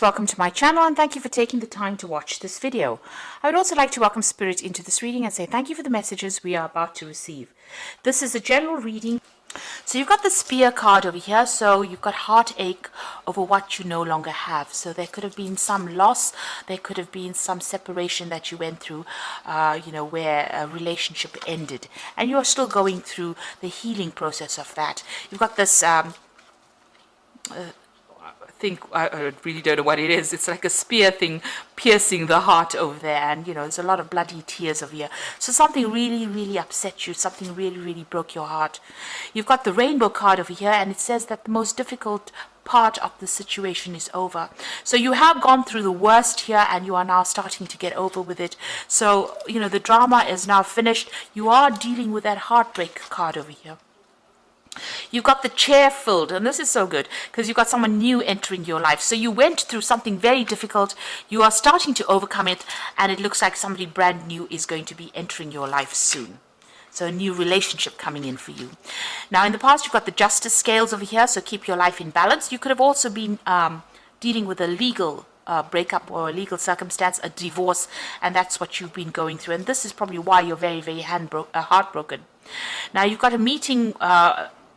Welcome to my channel and thank you for taking the time to watch this video. I would also like to welcome Spirit into this reading and say thank you for the messages we are about to receive. This is a general reading. So you've got the Spear card over here, so you've got heartache over what you no longer have. So there could have been some loss, there could have been some separation that you went through, where a relationship ended. And you're still going through the healing process of that. You've got this I really don't know what it is. It's like a spear thing piercing the heart over there, and there's a lot of bloody tears over here. So something really upset you, something really broke your heart. You've got the Rainbow card over here, and it says that the most difficult part of the situation is over. So you have gone through the worst here and you are now starting to get over with it. So the drama is now finished. You are dealing with that heartbreak card over here. You've got the chair filled, and this is so good because you've got someone new entering your life. So you went through something very difficult, you are starting to overcome it, and it looks like somebody brand new is going to be entering your life soon. So a new relationship coming in for you. Now in the past you've got the Justice scales over here, so keep your life in balance. You could have also been dealing with a legal breakup or a legal circumstance, a divorce, and that's what you've been going through, and this is probably why you're very heartbroken. Now you've got a meeting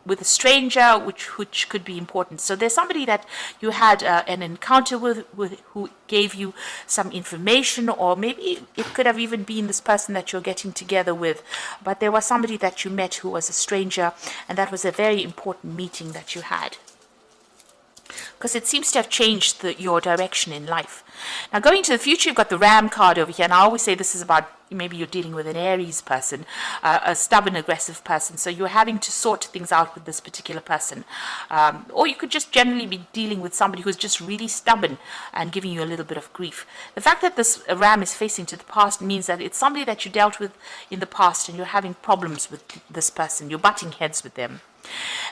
with a stranger, which could be important. So there's somebody that you had an encounter with who gave you some information, or maybe it could have even been this person that you're getting together with. But there was somebody that you met who was a stranger, and that was a very important meeting that you had, because it seems to have changed your direction in life. Now going to the future, you've got the Ram card over here, and I always say this is about maybe you're dealing with an Aries person, a stubborn, aggressive person, so you're having to sort things out with this particular person. Or you could just generally be dealing with somebody who's just really stubborn and giving you a little bit of grief. The fact that this Ram is facing to the past means that it's somebody that you dealt with in the past and you're having problems with this person, you're butting heads with them.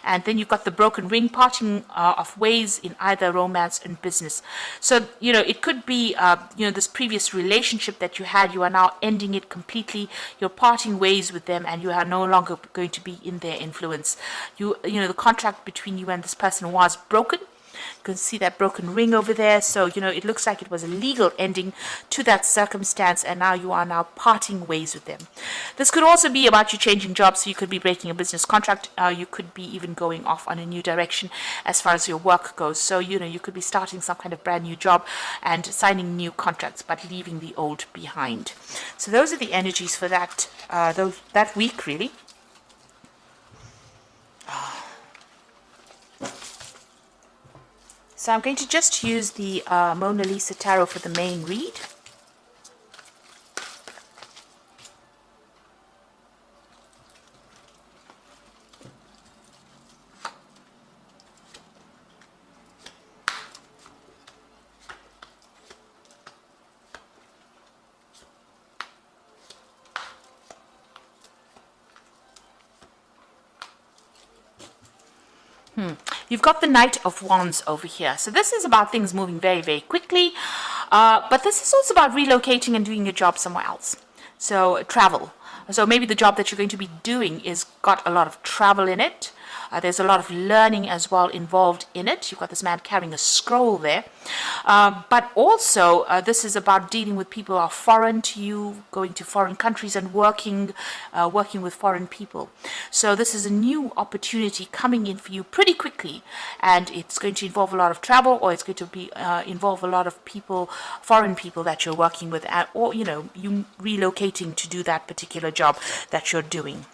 And then you've got the Broken Ring, parting of ways in either romance and business. So it could be this previous relationship that you had, you are now ending it completely, you're parting ways with them, and you are no longer going to be in their influence. The contract between you and this person was broken. You can see that broken ring over there. So it looks like it was a legal ending to that circumstance, and now you are parting ways with them. This could also be about you changing jobs, so you could be breaking a business contract. You could be even going off on a new direction as far as your work goes. So you could be starting some kind of brand new job and signing new contracts, but leaving the old behind. So those are the energies for that week, really. So I'm going to just use the Mona Lisa Tarot for the main read. You've got the Knight of Wands over here. So this is about things moving very quickly. But this is also about relocating and doing your job somewhere else. So travel. So maybe the job that you're going to be doing is got a lot of travel in it. There's a lot of learning as well involved in it. You've got this man carrying a scroll there. But also, this is about dealing with people who are foreign to you, going to foreign countries and working with foreign people. So this is a new opportunity coming in for you pretty quickly. And it's going to involve a lot of travel, or it's going to be involve a lot of people, foreign people that you're working with, or, you relocating to do that particular job that you're doing.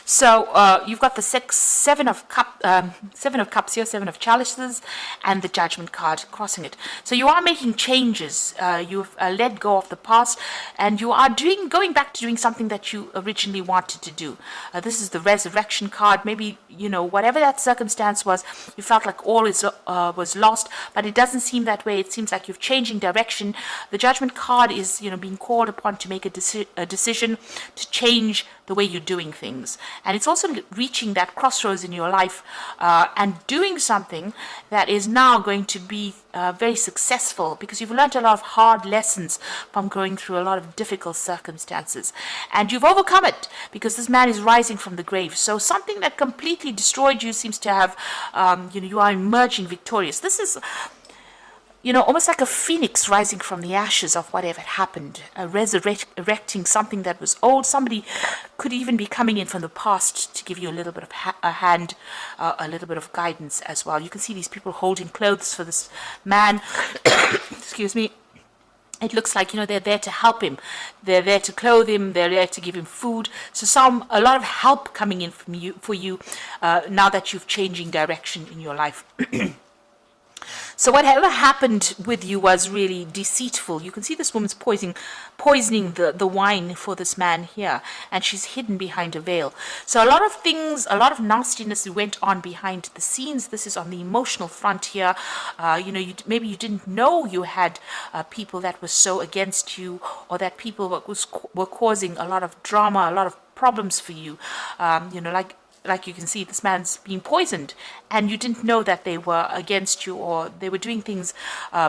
So you've got the Seven of Cups here, Seven of Chalices, and the Judgment card crossing it. So you are making changes. You've let go of the past, and you are going back to doing something that you originally wanted to do. This is the Resurrection card. Maybe whatever that circumstance was, you felt like all was lost, but it doesn't seem that way. It seems like you're changing direction. The Judgment card is being called upon to make a decision to change the way you're doing things. And it's also reaching that crossroads in your life and doing something that is now going to be very successful, because you've learned a lot of hard lessons from going through a lot of difficult circumstances. And you've overcome it, because this man is rising from the grave. So something that completely destroyed you seems to have, you are emerging victorious. This is, almost like a phoenix rising from the ashes of whatever had happened, resurrecting something that was old. Somebody could even be coming in from the past to give you a little bit of a hand, a little bit of guidance as well. You can see these people holding clothes for this man. Excuse me. It looks like, they're there to help him. They're there to clothe him. They're there to give him food. So a lot of help coming in for you now that you've changing direction in your life. So whatever happened with you was really deceitful. You can see this woman's poisoning the wine for this man here, and she's hidden behind a veil. So a lot of things, a lot of nastiness went on behind the scenes. This is on the emotional front here. Maybe you didn't know you had people that were so against you, or that people were causing a lot of drama, a lot of problems for you. Like you can see, this man's being poisoned, and you didn't know that they were against you, or they were doing things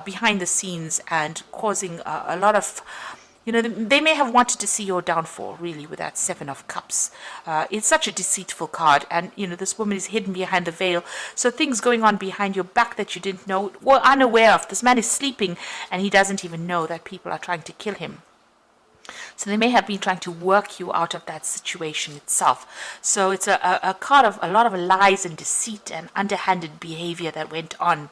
behind the scenes and causing a lot of, they may have wanted to see your downfall, really, with that Seven of Cups. It's such a deceitful card, and, this woman is hidden behind the veil. So things going on behind your back that you didn't know, or unaware of. This man is sleeping, and he doesn't even know that people are trying to kill him. So they may have been trying to work you out of that situation itself. So it's a card of a lot of lies and deceit and underhanded behavior that went on.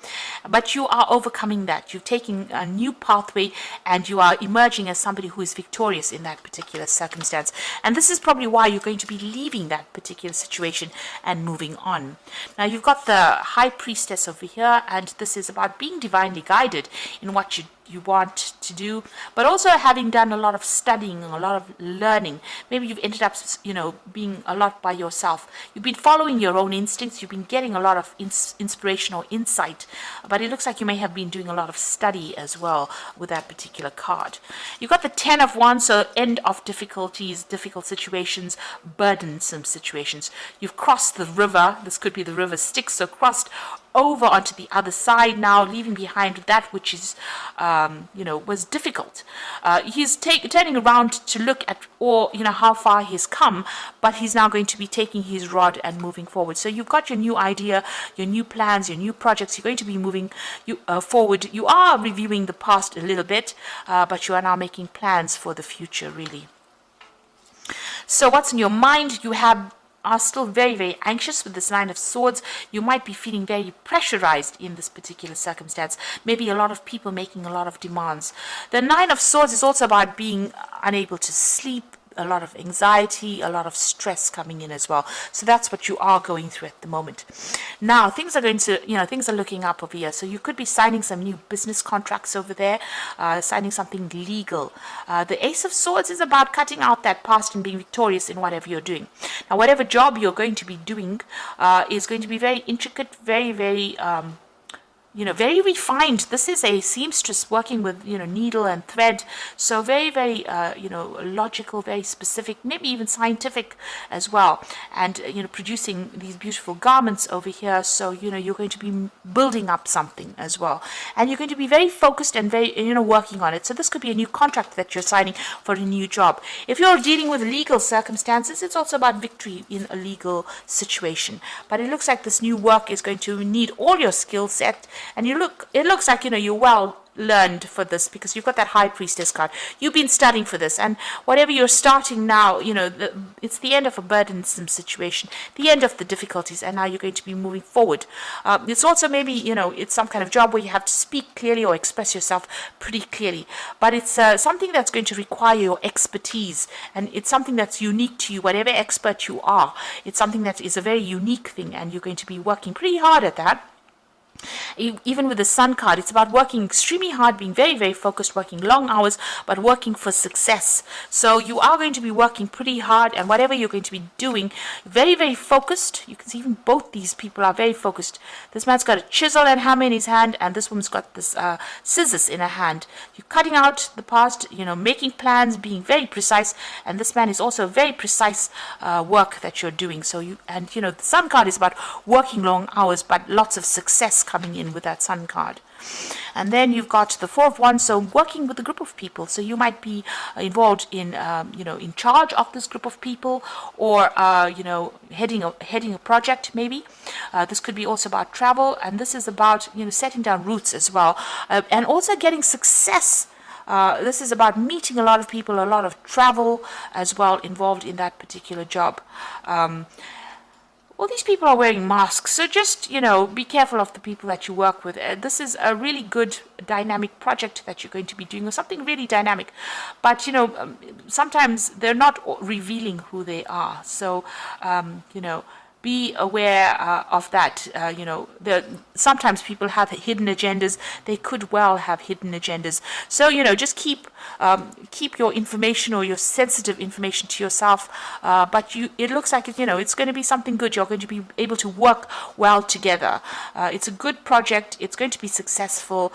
But you are overcoming that. You've taken a new pathway, and you are emerging as somebody who is victorious in that particular circumstance. And this is probably why you're going to be leaving that particular situation and moving on. Now you've got the High Priestess over here, and this is about being divinely guided in what you want to do, but also having done a lot of studying, a lot of learning. Maybe you've ended up, being a lot by yourself. You've been following your own instincts. You've been getting a lot of inspiration or insight, but it looks like you may have been doing a lot of study as well with that particular card. You've got the Ten of Wands, so end of difficulties, difficult situations, burdensome situations. You've crossed the river. This could be the river Styx, so crossed over onto the other side now, leaving behind that which is, was difficult. He's turning around to look at how far he's come, but he's now going to be taking his rod and moving forward. So you've got your new idea, your new plans, your new projects. You're going to be moving forward. You are reviewing the past a little bit, but you are now making plans for the future, really. So what's in your mind? You are still very, very anxious with this Nine of Swords. You might be feeling very pressurized in this particular circumstance. Maybe a lot of people making a lot of demands. The Nine of Swords is also about being unable to sleep, a lot of anxiety, a lot of stress coming in as well. So that's what you are going through at the moment. Now, things are looking up over here. So you could be signing some new business contracts over there, signing something legal. The Ace of Swords is about cutting out that past and being victorious in whatever you're doing. Now, whatever job you're going to be doing is going to be very intricate, very, very very refined. This is a seamstress working with, needle and thread. So very, very, logical, very specific, maybe even scientific as well. And, producing these beautiful garments over here. So, you're going to be building up something as well. And you're going to be very focused and very, working on it. So this could be a new contract that you're signing for a new job. If you're dealing with legal circumstances, it's also about victory in a legal situation. But it looks like this new work is going to need all your skill set. And it looks like, you're well learned for this, because you've got that High Priestess card. You've been studying for this, and whatever you're starting now, it's the end of a burdensome situation, the end of the difficulties, and now you're going to be moving forward. It's also maybe, it's some kind of job where you have to speak clearly or express yourself pretty clearly, but it's something that's going to require your expertise, and it's something that's unique to you, whatever expert you are. It's something that is a very unique thing, and you're going to be working pretty hard at that. Even with the Sun card, it's about working extremely hard, being very, very focused, working long hours, but working for success. So you are going to be working pretty hard, and whatever you're going to be doing, very, very focused. You can see even both these people are very focused. This man's got a chisel and hammer in his hand, and this woman's got this scissors in her hand. You're cutting out the past, making plans, being very precise, and this man is also very precise work that you're doing. So the Sun card is about working long hours, but lots of success coming in with that Sun card. And then you've got the Four of Wands, so working with a group of people. So you might be involved in, in charge of this group of people, or heading a project maybe. This could be also about travel, and this is about setting down roots as well, and also getting success. This is about meeting a lot of people, a lot of travel as well involved in that particular job. All these people are wearing masks, so just, be careful of the people that you work with. This is a really good dynamic project that you're going to be doing, or something really dynamic. But, sometimes they're not revealing who they are. So, be aware of that. Sometimes people have hidden agendas. They could well have hidden agendas. So, just keep your information or your sensitive information to yourself. But it looks like it's going to be something good. You're going to be able to work well together. It's a good project. It's going to be successful.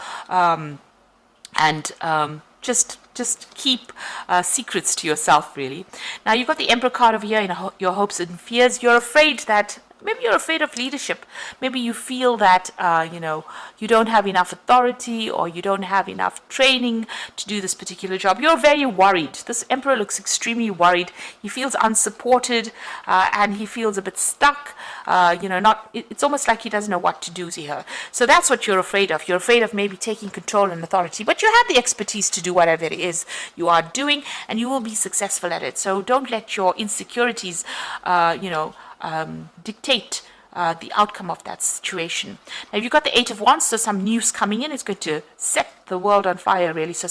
Just keep secrets to yourself, really. Now, you've got the Emperor card over here in your hopes and fears. You're afraid that maybe you're afraid of leadership. Maybe you feel that, you don't have enough authority, or you don't have enough training to do this particular job. You're very worried. This Emperor looks extremely worried. He feels unsupported, and he feels a bit stuck. It's almost like he doesn't know what to do here. So that's what you're afraid of. You're afraid of maybe taking control and authority, but you have the expertise to do whatever it is you are doing, and you will be successful at it. So don't let your insecurities, dictate the outcome of that situation. Now, you've got the Eight of Wands, so some news coming in. It's going to set the world on fire, really. So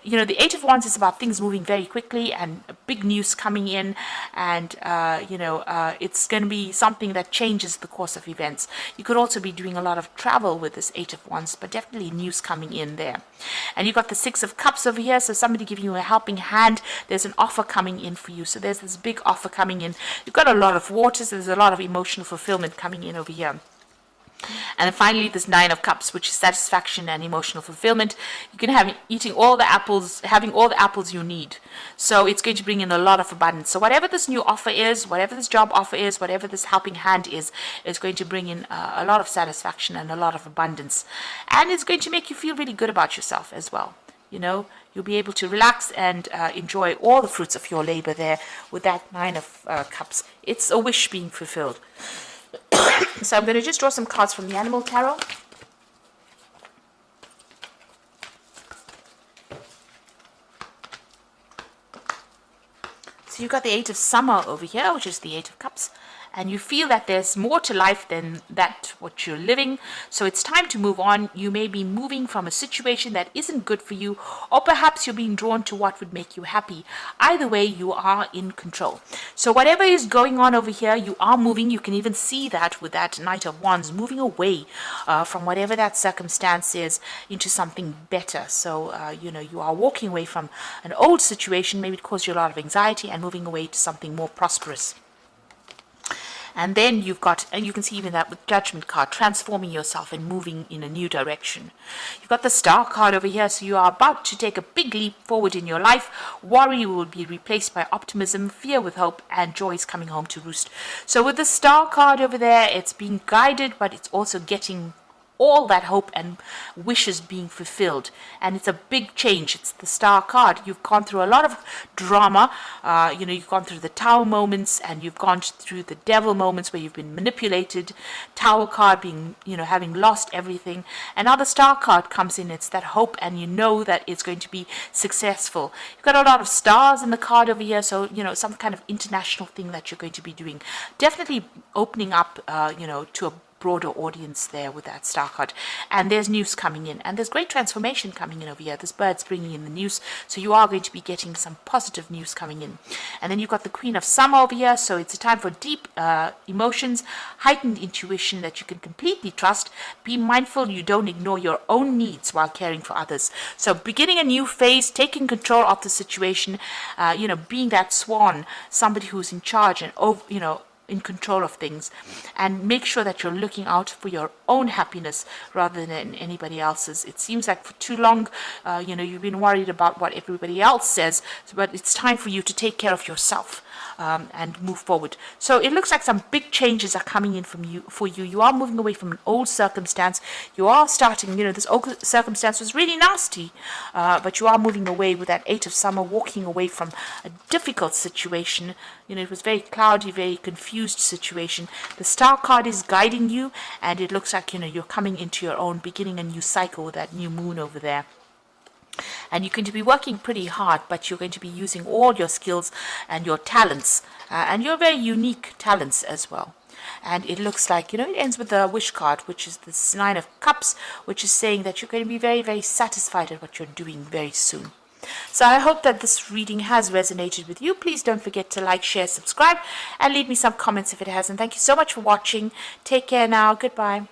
the Eight of Wands is about things moving very quickly and big news coming in, and it's going to be something that changes the course of events. You could also be doing a lot of travel with this Eight of Wands, but definitely news coming in there. And you've got the Six of Cups over here, so somebody giving you a helping hand. There's an offer coming in for you, so there's this big offer coming in. You've got a lot of waters. There's a lot of emotional fulfillment coming in over here. And then finally, this Nine of Cups, which is satisfaction and emotional fulfillment. You can have having all the apples you need. So it's going to bring in a lot of abundance. So whatever this new offer is, whatever this job offer is, whatever this helping hand is going to bring in a lot of satisfaction and a lot of abundance. And it's going to make you feel really good about yourself as well. You'll be able to relax and enjoy all the fruits of your labor there with that Nine of Cups. It's a wish being fulfilled. So I'm going to just draw some cards from the Animal Tarot. So you've got the Eight of Summer over here, which is the Eight of Cups. And you feel that there's more to life than that what you're living. So it's time to move on. You may be moving from a situation that isn't good for you, or perhaps you're being drawn to what would make you happy. Either way, you are in control. So whatever is going on over here, you are moving. You can even see that with that Knight of Wands, moving away from whatever that circumstance is into something better. So, you are walking away from an old situation, maybe it caused you a lot of anxiety, and moving away to something more prosperous. And then you've got, and you can see even that with Judgment card, transforming yourself and moving in a new direction. You've got the Star card over here, so you are about to take a big leap forward in your life. Worry will be replaced by optimism, fear with hope, and joy is coming home to roost. So with the Star card over there, it's being guided, but it's also getting all that hope and wishes being fulfilled, and it's a big change. It's the Star card. You've gone through a lot of drama. You've gone through the Tower moments, and you've gone through the Devil moments where you've been manipulated. Tower card being, having lost everything, and now the Star card comes in. It's that hope, and you know that it's going to be successful. You've got a lot of stars in the card over here, so some kind of international thing that you're going to be doing. Definitely opening up, to a broader audience there with that star card. And there's news coming in, and there's great transformation coming in over here. This bird's bringing in the news, so you are going to be getting some positive news coming in. And then you've got the Queen of Summer over here, so it's a time for deep emotions, heightened intuition that you can completely trust. Be mindful you don't ignore your own needs while caring for others. So beginning a new phase, taking control of the situation, being that swan, somebody who's in charge and in control of things, and make sure that you're looking out for your own happiness rather than anybody else's. It seems like for too long, you've been worried about what everybody else says, but it's time for you to take care of yourself and move forward. So it looks like some big changes are coming in for you. You are moving away from an old circumstance. You are starting, this old circumstance was really nasty, but you are moving away with that Eight of Summer, walking away from a difficult situation. It was very cloudy, very confused situation. The Star card is guiding you, and it looks like, you're coming into your own, beginning a new cycle with that new moon over there. And you're going to be working pretty hard, but you're going to be using all your skills and your talents, and your very unique talents as well. And it looks like, it ends with the Wish card, which is this Nine of Cups, which is saying that you're going to be very, very satisfied at what you're doing very soon. So I hope that this reading has resonated with you. Please don't forget to like, share, subscribe, and leave me some comments if it has. And thank you so much for watching. Take care now. Goodbye.